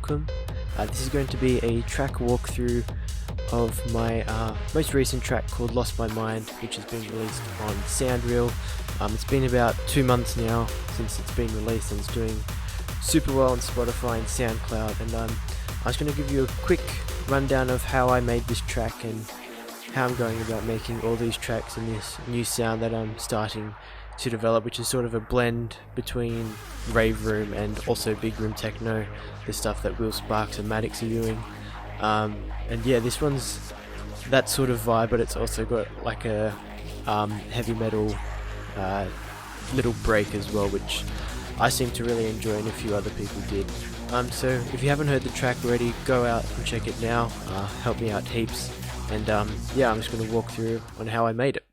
welcome. This is going to be a track walkthrough of my most recent track called Lost My Mind, which has been released on Soundreel. It's been about 2 months now since it's been released, and it's doing super well on Spotify and Soundcloud. And I was going to give you a quick rundown of how I made this track and how I'm going about making all these tracks and this new sound that I'm starting to develop, which is sort of a blend between rave room and also big room techno, the stuff that Will Sparks and Maddox are doing. And yeah, this one's that sort of vibe, but it's also got like a heavy metal little break as well, which I seem to really enjoy and a few other people did. So if you haven't heard the track already, go out and check it now. Help me out heaps. And yeah, I'm just going to walk through on how I made it.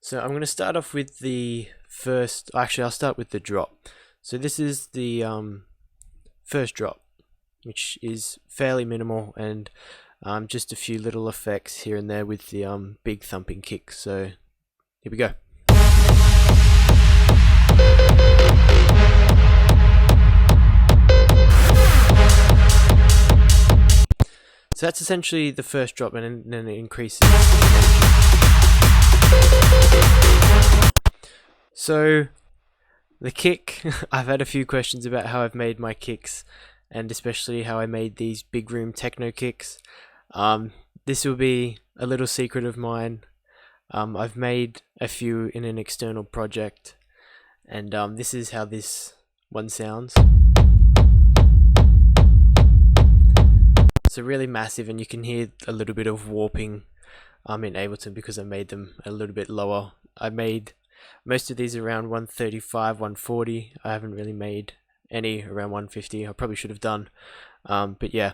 So I'm going to start off with the first, actually I'll start with the drop. So this is the first drop, which is fairly minimal and just a few little effects here and there with the big thumping kick. So here we go. So that's essentially the first drop, and then it increases. So the kick, I've had a few questions about how I've made my kicks, and especially how I made these big room techno kicks. This will be a little secret of mine. I've made a few in an external project, and this is how this one sounds. So really massive, and you can hear a little bit of warping in Ableton because I made them a little bit lower. I made most of these around 135, 140. I haven't really made any around 150. I probably should have done, but yeah.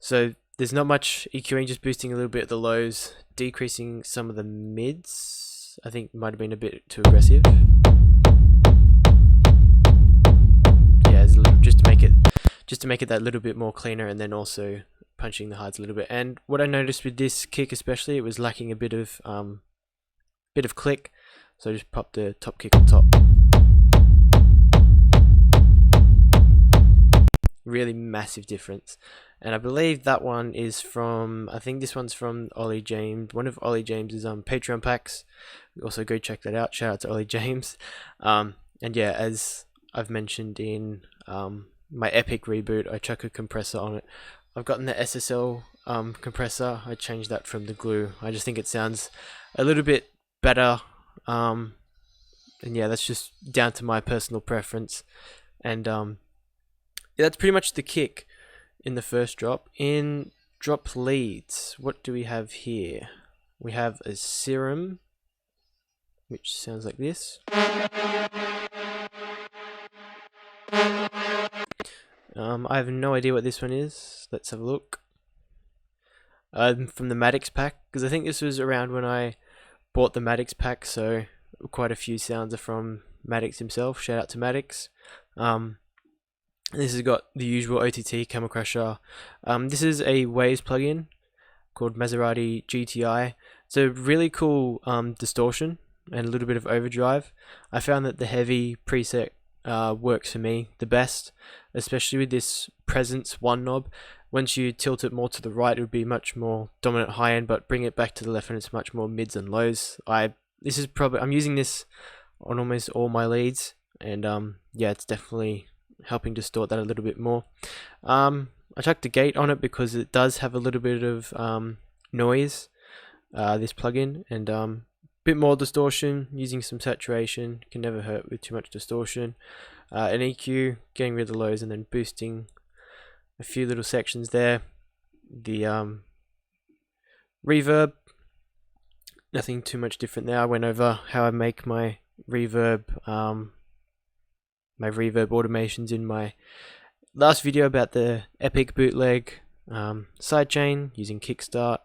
So there's not much EQing, just boosting a little bit at the lows, decreasing some of the mids. I think might have been a bit too aggressive. Yeah, there's a little, just to make it that little bit more cleaner, and then also punching the highs a little bit. And what I noticed with this kick especially, it was lacking a bit of click, so I just popped the top kick on top. Really massive difference. And I believe that one is from, I think this one's from Ollie James, one of Ollie James's Patreon packs. Also go check that out. Shout out to Ollie James. And yeah, as I've mentioned in my Epic reboot, I chuck a compressor on it. I've gotten the SSL compressor. I changed that from the glue. I just think it sounds a little bit better, and yeah, that's just down to my personal preference. And yeah, that's pretty much the kick in the first drop. In drop leads, what do we have here? We have a serum, which sounds like this. I have no idea what this one is. Let's have a look. From the Maddox pack, because I think this was around when I bought the Maddox pack, so quite a few sounds are from Maddox himself. Shout out to Maddox. This has got the usual OTT Camel Crusher. This is a Waves plugin called Maserati GTI. It's a really cool distortion and a little bit of overdrive. I found that the heavy preset works for me the best, especially with this presence one knob. Once you tilt it more to the right, it would be much more dominant high end, but bring it back to the left and it's much more mids and lows. I'm using this on almost all my leads, and yeah, it's definitely helping distort that a little bit more. I chucked the gate on it because it does have a little bit of noise, this plugin, and bit more distortion. Using some saturation can never hurt with too much distortion. An EQ, getting rid of the lows, and then boosting a few little sections there. The reverb, nothing too much different there. I went over how I make my reverb automations in my last video about the Epic bootleg sidechain using Kickstart,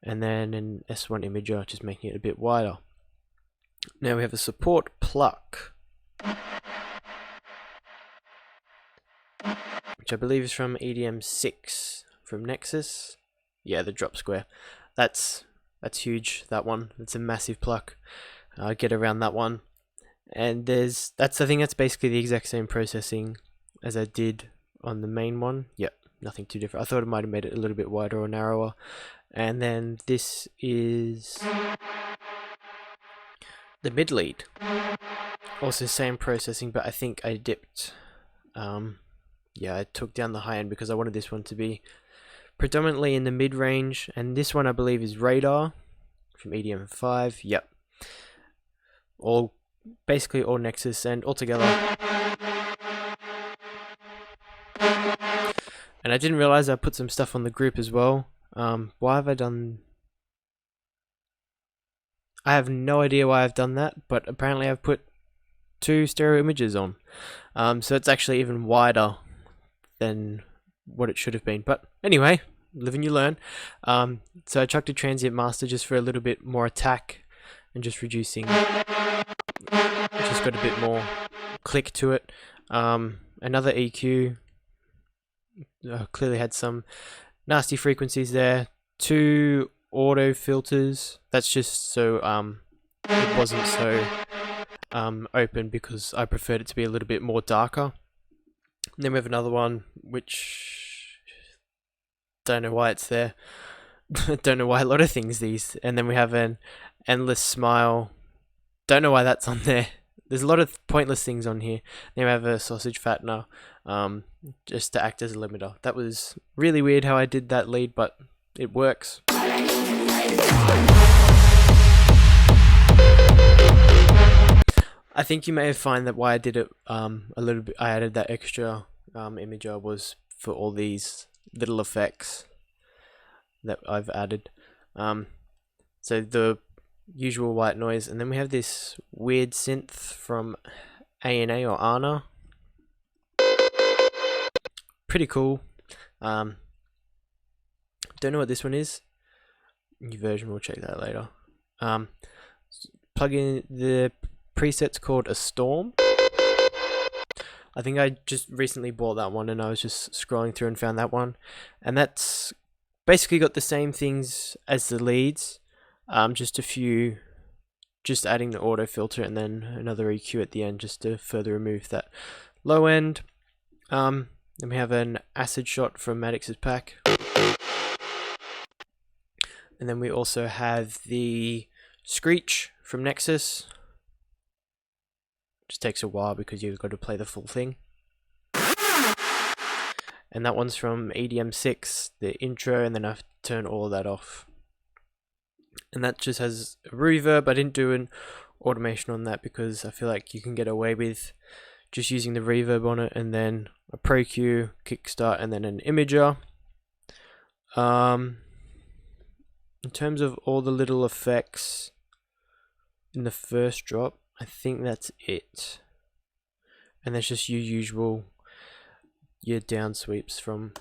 and then an S1 imager, just making it a bit wider. Now we have a support pluck, which I believe is from EDM6 from Nexus. Yeah, the drop square. That's huge. That one. It's a massive pluck. Get around that one. And I think that's basically the exact same processing as I did on the main one. Yep, nothing too different. I thought it might have made it a little bit wider or narrower. And then this is the mid lead. Also same processing, but I think I dipped, yeah, I took down the high end because I wanted this one to be predominantly in the mid range. And this one I believe is Radar from EDM5. Yep, basically all Nexus and all together. And I didn't realize I put some stuff on the group as well. Why have I done? I have no idea why I've done that, but apparently I've put 2 stereo images on. So it's actually even wider than what it should have been. But anyway, live and you learn. So I chucked a transient master just for a little bit more attack and just reducing. Just got a bit more click to it. Another EQ. Clearly had some nasty frequencies there. 2 auto filters. That's just so it wasn't so open, because I preferred it to be a little bit more darker. And then we have another one which don't know why it's there. Don't know why a lot of things these. And then we have an endless smile. Don't know why that's on there. There's a lot of pointless things on here. Then we have a sausage fattener, just to act as a limiter. That was really weird how I did that lead, but it works. I think you may have found that why I did it a little bit. I added that extra imager was for all these little effects that I've added. So the usual white noise, and then we have this weird synth from A&A or Ana. Pretty cool. Don't know what this one is. New version, we'll check that later. Plug in the preset's called A Storm. I think I just recently bought that one, and I was just scrolling through and found that one, and that's basically got the same things as the leads. Just adding the auto filter and then another EQ at the end just to further remove that low end. Then we have an acid shot from Maddox's pack. And then we also have the screech from Nexus. Just takes a while because you've got to play the full thing. And that one's from EDM6, the intro, and then I've turned all of that off. And that just has a reverb. I didn't do an automation on that because I feel like you can get away with just using the reverb on it, and then a Pro Q, kickstart, and then an imager. In terms of all the little effects in the first drop, I think that's it. And that's just your usual, your down sweeps from,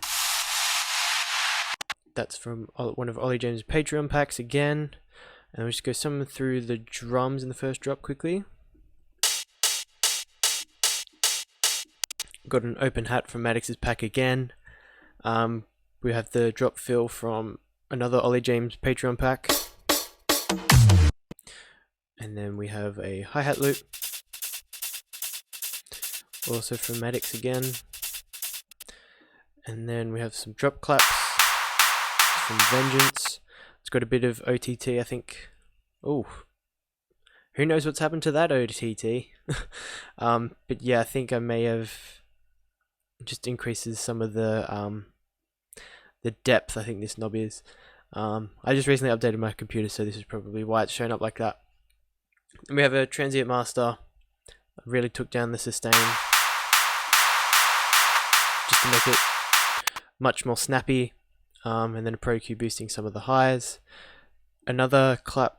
that's from one of Ollie James' Patreon packs again. And we'll just go some through the drums in the first drop quickly. Got an open hat from Maddox's pack again. We have the drop fill from another Ollie James Patreon pack. And then we have a hi-hat loop. Also from Maddox again. And then we have some drop claps from Vengeance. It's got a bit of OTT, I think. Oh, who knows what's happened to that OTT? But yeah, I think I may have just increases some of the depth. I think this knob is. I just recently updated my computer, so this is probably why it's showing up like that. And we have a transient master. I really took down the sustain just to make it much more snappy. And then a Pro Q boosting some of the highs. Another clap.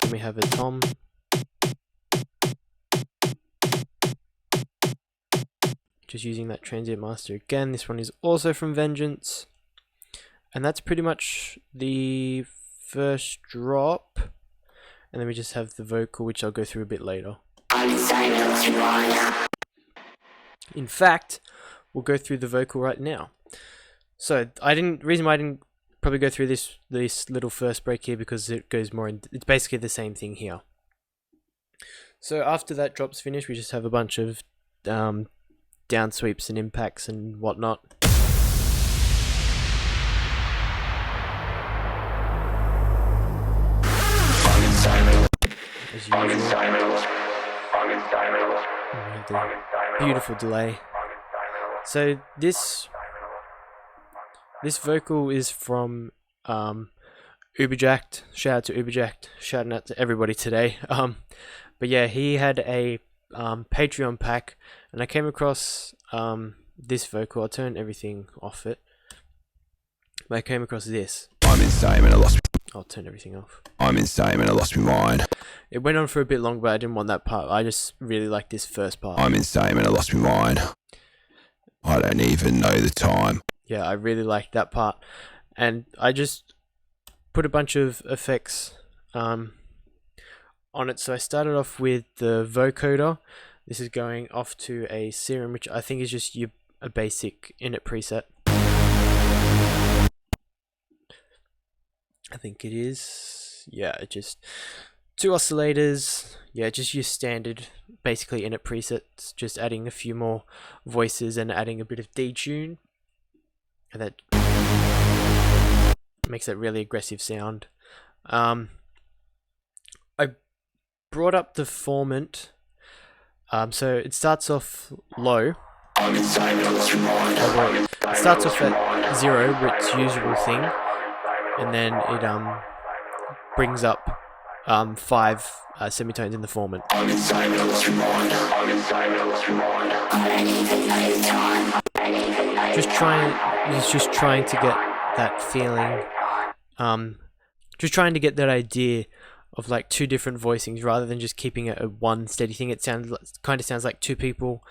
Then we have a tom. Just using that transient master again. This one is also from Vengeance. And that's pretty much the first drop. And then we just have the vocal, which I'll go through a bit later. In fact, we'll go through the vocal right now. So reason why I didn't probably go through this little first break here, because it goes more in, it's basically the same thing here. So after that drop's finished, we just have a bunch of down sweeps and impacts and whatnot. As usual. The beautiful delay. So this vocal is from Uberjacked. Shout out to Uberjacked. Shouting out to everybody today. But yeah, he had a Patreon pack, and I came across this vocal. I'll turn everything off it. But I came across this. I'm insane and I lost. I'll turn everything off. I'm insane and I lost my mind. It went on for a bit long, but I didn't want that part. I just really like this first part. I'm insane and I lost my mind. I don't even know the time. Yeah, I really liked that part, and I just put a bunch of effects on it. So I started off with the Vocoder. This is going off to a serum, which I think is just a basic init preset. I think it is. Yeah, just 2 oscillators. Yeah, just your standard, basically init presets. Just adding a few more voices and adding a bit of detune, and that makes that really aggressive sound. I brought up the formant. So it starts off low. It starts off at 0, its usual thing, and then it brings up 5 semitones in the formant. He's just trying to get that feeling, just trying to get that idea of like 2 different voicings rather than just keeping it a one steady thing. It kind of sounds like 2 people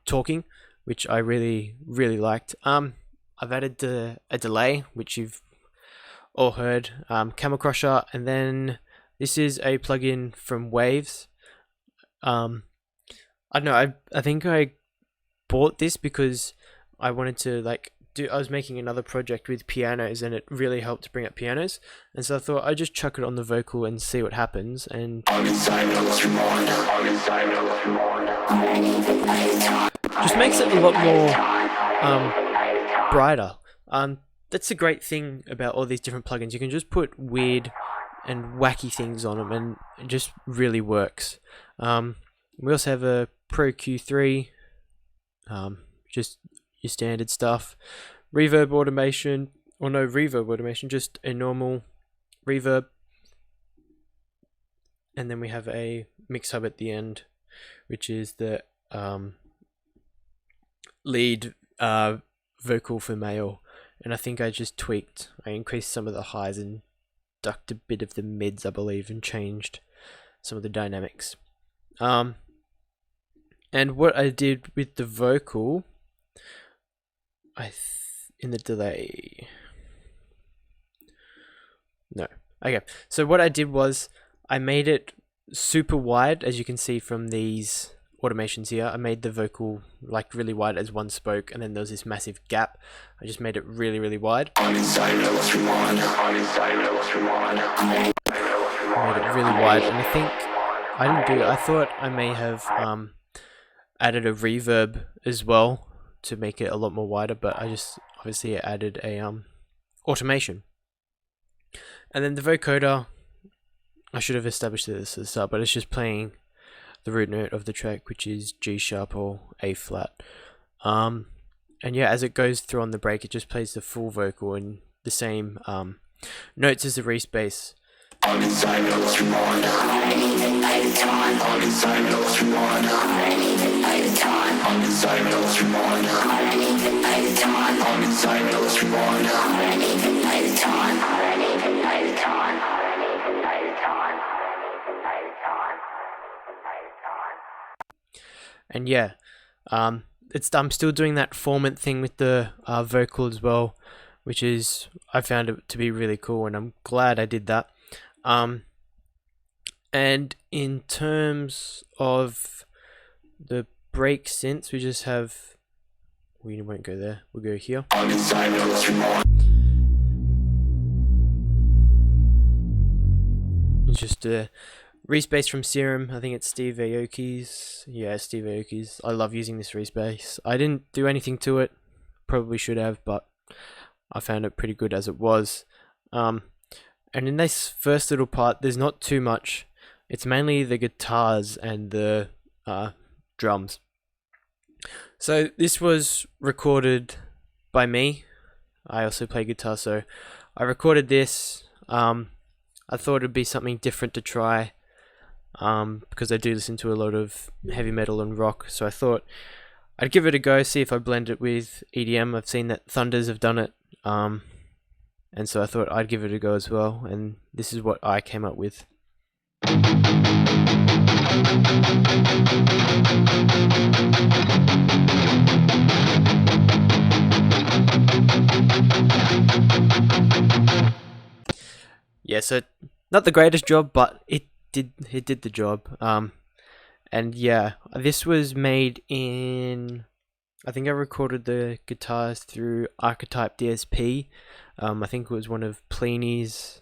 talking, which I really liked. I've added a delay, which you've all heard, Camel Crusher, and then this is a plugin from Waves. I don't know, I think I bought this because I wanted to I was making another project with pianos, and it really helped to bring up pianos, and so I thought I'd just chuck it on the vocal and see what happens, and just makes it a lot more brighter. That's the great thing about all these different plugins. You can just put weird and wacky things on them, and it just really works. We also have a Pro Q3, just your standard stuff. Reverb automation, or no reverb automation, just a normal reverb. And then we have a mix hub at the end, which is the lead vocal for male. And I think I just tweaked. I increased some of the highs and ducked a bit of the mids, I believe, and changed some of the dynamics. And what I did with the vocal, in the delay. No. Okay. So what I did was I made it super wide, as you can see from these automations here. I made the vocal like really wide as one spoke, and then there was this massive gap. I just made it really wide. I made it really wide, and I thought I may have added a reverb as well to make it a lot more wider, but I just obviously added a automation. And then the vocoder, I should have established this at the start, but it's just playing the root note of the track, which is G sharp or A flat. And yeah, as it goes through on the break, it just plays the full vocal in the same notes as the Reese bass. I'm insane, I lost my mind. I don't even pay the time. I'm insane, I lost my mind. I don't even pay the time. I'm insane, I lost my mind. I don't even pay the time. I'm insane, I lost my mind. I don't even pay the time. I don't even pay the time. I don't even pay the time. I don't even pay the time. And yeah, I'm still doing that formant thing with the vocal as well, which is, I found it to be really cool, and I'm glad I did that. And in terms of the break synths, we just have, we won't go there, we'll go here. It's just a Respace from Serum, I think it's Steve Aoki's. Yeah, Steve Aoki's. I love using this respace. I didn't do anything to it, probably should have, but I found it pretty good as it was. And in this first little part, there's not too much. It's mainly the guitars and the drums. So this was recorded by me. I also play guitar, so I recorded this. I thought it'd be something different to try, because I do listen to a lot of heavy metal and rock, so I thought I'd give it a go, see if I blend it with EDM. I've seen that Thunders have done it, and so I thought I'd give it a go as well, and this is what I came up with. Yeah, so not the greatest job, but it did the job. And yeah, this was made in, I think I recorded the guitars through Archetype DSP. I think it was one of Pliny's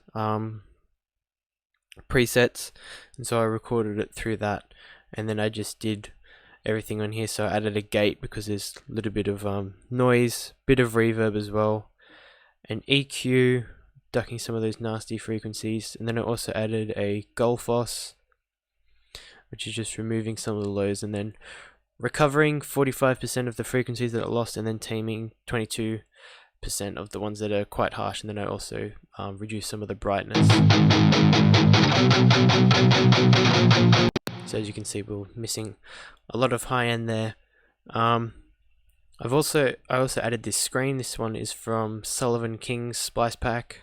presets, and so I recorded it through that, and then I just did everything on here. So I added a gate because there's a little bit of noise, bit of reverb as well, and EQ, ducking some of those nasty frequencies, and then I also added a Gullfoss, which is just removing some of the lows and then recovering 45% of the frequencies that I lost, and then taming 22% of the ones that are quite harsh, and then I also reduce some of the brightness. So as you can see, we're missing a lot of high end there. I also added this screen. This one is from Sullivan King's Splice Pack.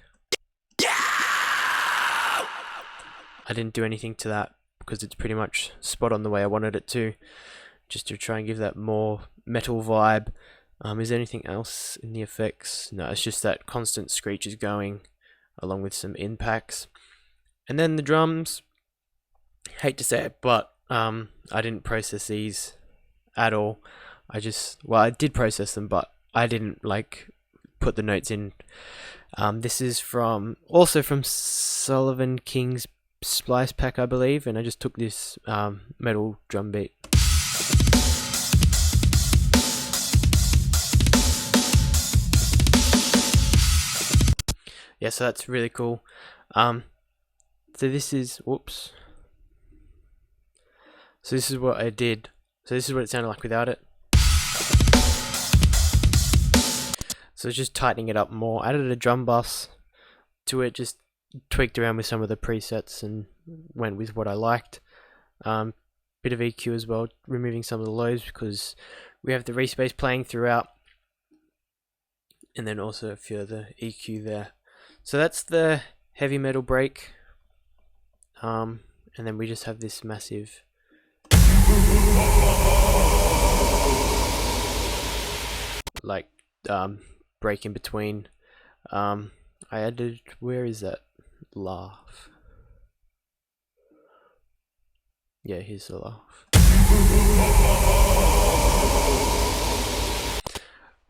I didn't do anything to that because it's pretty much spot on the way I wanted it to, just to try and give that more metal vibe. Is there anything else in the effects? No, it's just that constant screech is going, along with some impacts. And then the drums, hate to say it, but I didn't process these at all. I did process them, but I didn't put the notes in. This is also from Sullivan King's Splice Pack, I believe, and I just took this metal drum beat. Yeah, so that's really cool. So this is So this is what I did. So this is what it sounded like without it. So just tightening it up more. Added a drum bus to it, just tweaked around with some of the presets and went with what I liked. Bit of EQ as well, removing some of the lows because we have the respace playing throughout, and then also a few of the EQ there. So that's the heavy metal break, and then we just have this massive break in between. I added, where is that laugh? Yeah, here's the laugh.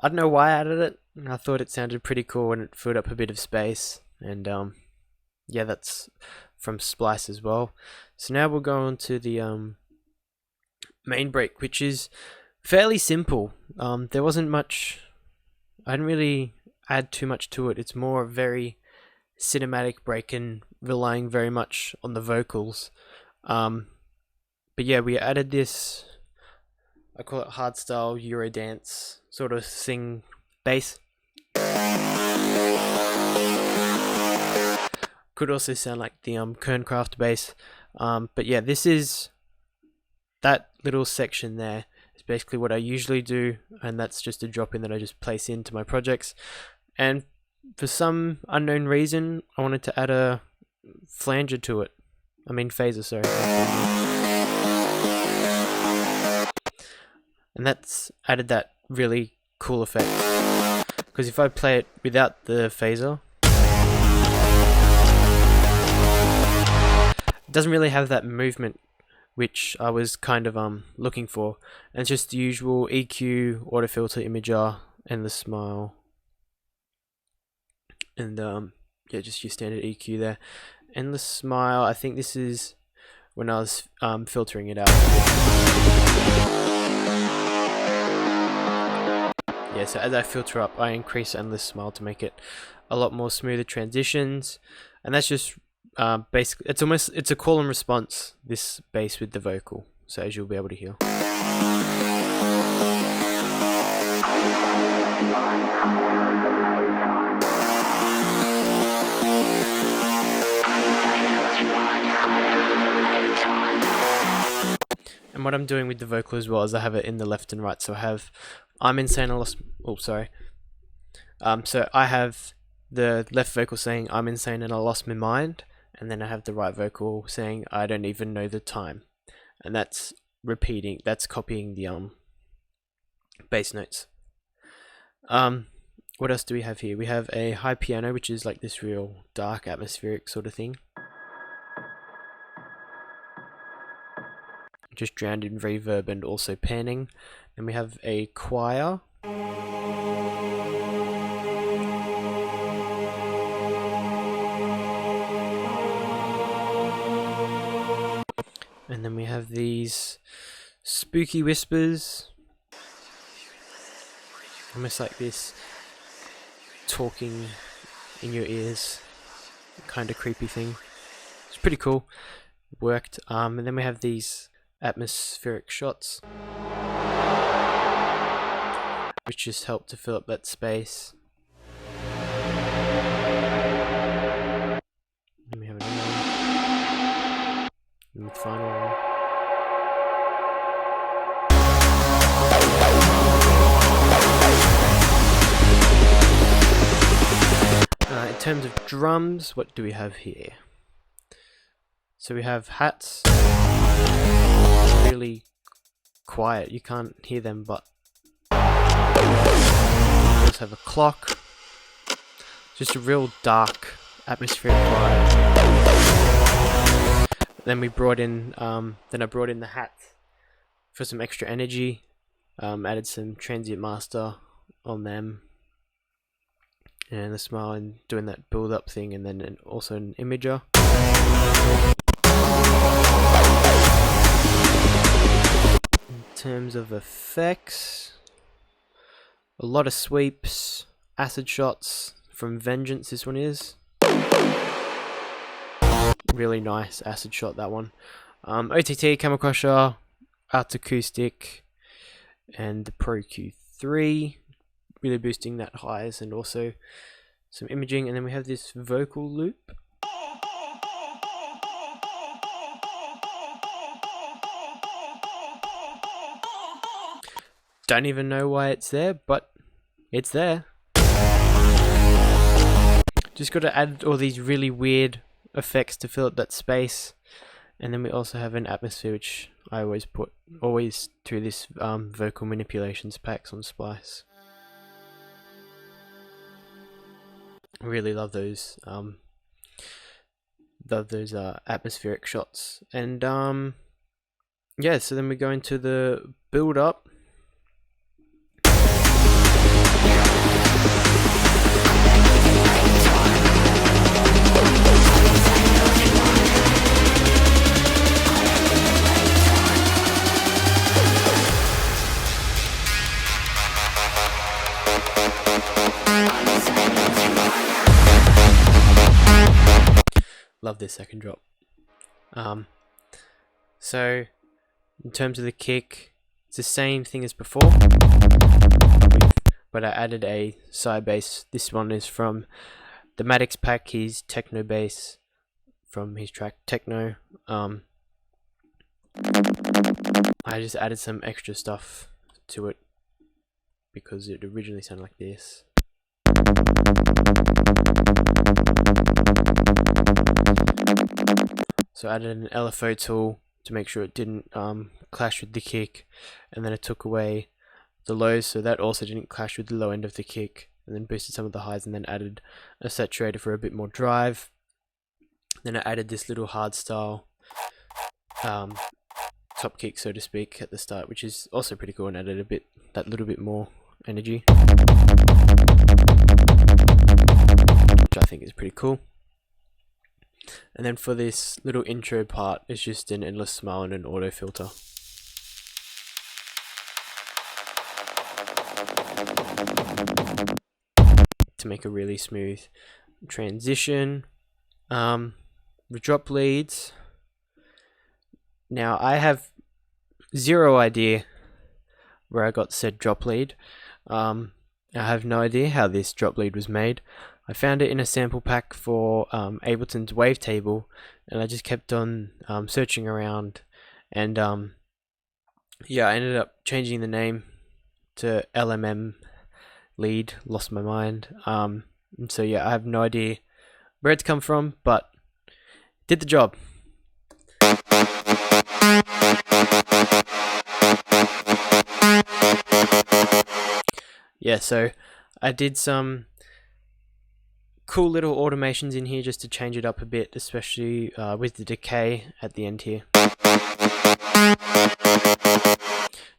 I don't know why I added it. I thought it sounded pretty cool and it filled up a bit of space. And yeah, that's from Splice as well. So now we'll go on to the main break, which is fairly simple. There wasn't much. I didn't really add too much to it. It's more a very cinematic break and relying very much on the vocals. But yeah, we added this, I call it hardstyle Eurodance sort of sing bass. Could also sound like the Kerncraft bass. But yeah, this is that little section there is basically what I usually do, and that's just a drop in that I just place into my projects. And for some unknown reason, I wanted to add a flanger to it. I mean phaser, sorry. And that's added that really cool effect. Because if I play it without the phaser, it doesn't really have that movement which I was kind of looking for. And it's just the usual EQ, auto filter, imager, and the smile. And yeah, just your standard EQ there. And the smile, I think this is when I was filtering it out. Yeah, so as I filter up, I increase Endless Smile to make it a lot more smoother transitions, and that's just basically, it's a call and response, this bass with the vocal, so as you'll be able to hear. And what I'm doing with the vocal as well is I have it in the left and right, so I have I'm insane, I lost, oh sorry, so I have the left vocal saying I'm insane and I lost my mind, and then I have the right vocal saying I don't even know the time, and that's repeating, that's copying the bass notes. What else do we have here? We have a high piano, which is like this real dark atmospheric sort of thing, just drowned in reverb and also panning. And we have a choir, and then we have these spooky whispers, almost like this talking in your ears kind of creepy thing. It's pretty cool, it worked. And then we have these atmospheric shots, which just help to fill up that space. Then we have another one, and the final one. In terms of drums, what do we have here? So we have hats, really quiet, you can't hear them, but we also have a clock, just a real dark atmospheric vibe. Then we brought in, then I brought in the hats for some extra energy, added some transient master on them, and the smile, and doing that build up thing, and then also an imager. In terms of effects, a lot of sweeps, acid shots from Vengeance, this one is. Really nice acid shot, that one. OTT, Camera Crusher, Art Acoustic, and the Pro Q3, really boosting that highs, and also some imaging. And then we have this vocal loop. Don't even know why it's there, but it's there. Just got to add all these really weird effects to fill up that space. And then we also have an atmosphere, which I always put through this vocal manipulations packs on Splice. I really love those atmospheric shots. And yeah, so then we go into the build up. Love this second drop. So in terms of the kick, it's the same thing as before, but I added a side bass. This one is from the Maddox pack, his techno bass from his track Techno. I just added some extra stuff to it because it originally sounded like this. So I added an LFO tool to make sure it didn't clash with the kick, and then I took away the lows so that also didn't clash with the low end of the kick, and then boosted some of the highs, and then added a saturator for a bit more drive. Then I added this little hardstyle top kick, so to speak, at the start, which is also pretty cool, and added that little bit more energy, which I think is pretty cool. And then for this little intro part, it's just an endless smile and an auto filter. To make a really smooth transition. The drop leads. Now I have zero idea where I got said drop lead. I have no idea how this drop lead was made. I found it in a sample pack for Ableton's wavetable, and I just kept on searching around, and yeah, I ended up changing the name to LMM lead, lost my mind. And so yeah, I have no idea where it's come from, but did the job. Yeah, so I did some cool little automations in here just to change it up a bit, especially with the decay at the end here.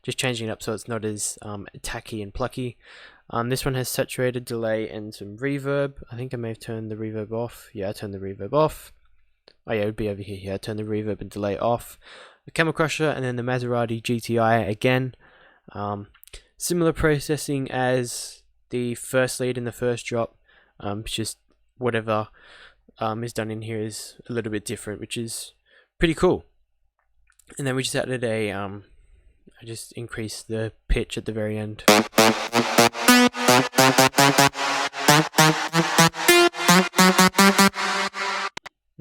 Just changing it up so it's not as tacky and plucky. This one has saturated, delay, and some reverb. I think I may have turned the reverb off. Yeah, I turned the reverb off. Oh yeah, it would be over here. Yeah, I turned the reverb and delay off. The Camel Crusher, and then the Maserati GTI again. Similar processing as the first lead in the first drop. It's just whatever is done in here is a little bit different, which is pretty cool. And then we just added a I just increased the pitch at the very end.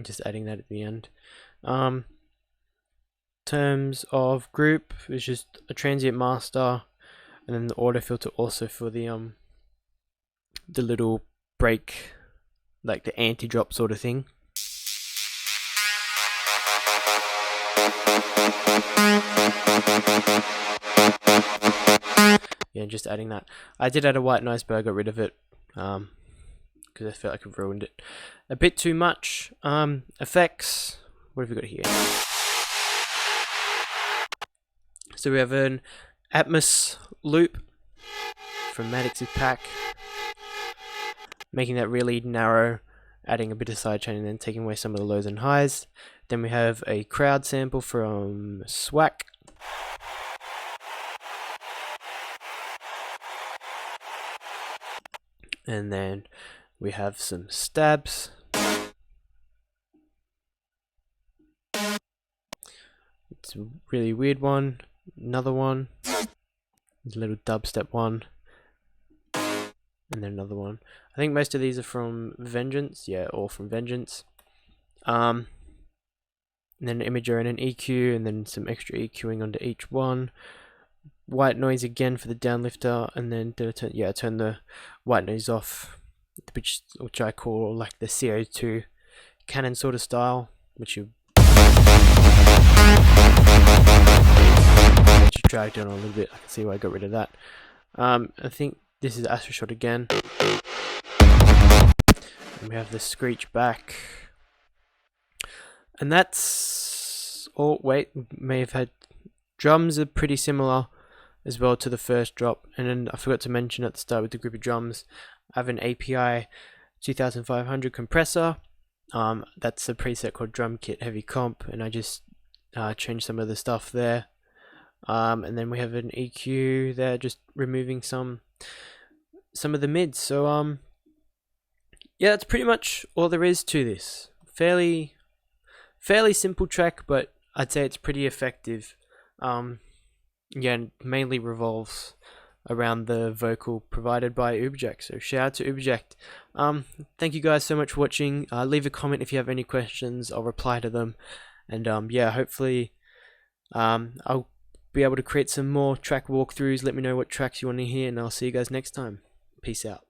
Just adding that at the end. Terms of group is just a transient master, and then the auto filter also for the little break, like the anti-drop sort of thing. Yeah, just adding that. I did add a white noise, but I got rid of it because I felt like I ruined it a bit too much. Effects. What have we got here? So we have an Atmos loop from Maddox's pack, making that really narrow, adding a bit of sidechain and then taking away some of the lows and highs. Then we have a crowd sample from Swack. And then we have some stabs. It's a really weird one. Another one. There's a little dubstep one. And then another one. I think most of these are from Vengeance. Yeah, all from Vengeance. And then an imager and an EQ, and then some extra EQing onto each one. White noise again for the downlifter, and then turn the white noise off, which I call like the CO2 cannon sort of style, which you dragged on a little bit. I can see why I got rid of that. I think this is Astro Shot again, and we have the screech back, and that's all. Wait, may have had drums are pretty similar as well to the first drop, and then I forgot to mention at the start with the group of drums, I have an API 2500 compressor. That's a preset called Drum Kit Heavy Comp, and I just changed some of the stuff there. And then we have an EQ there, just removing some of the mids. So yeah, that's pretty much all there is to this. Fairly simple track, but I'd say it's pretty effective. Yeah, mainly revolves around the vocal provided by Uberjack. So shout out to Uberjack. Thank you guys so much for watching. Leave a comment if you have any questions. I'll reply to them. And yeah, hopefully I'll be able to create some more track walkthroughs. Let me know what tracks you want to hear, and I'll see you guys next time. Peace out.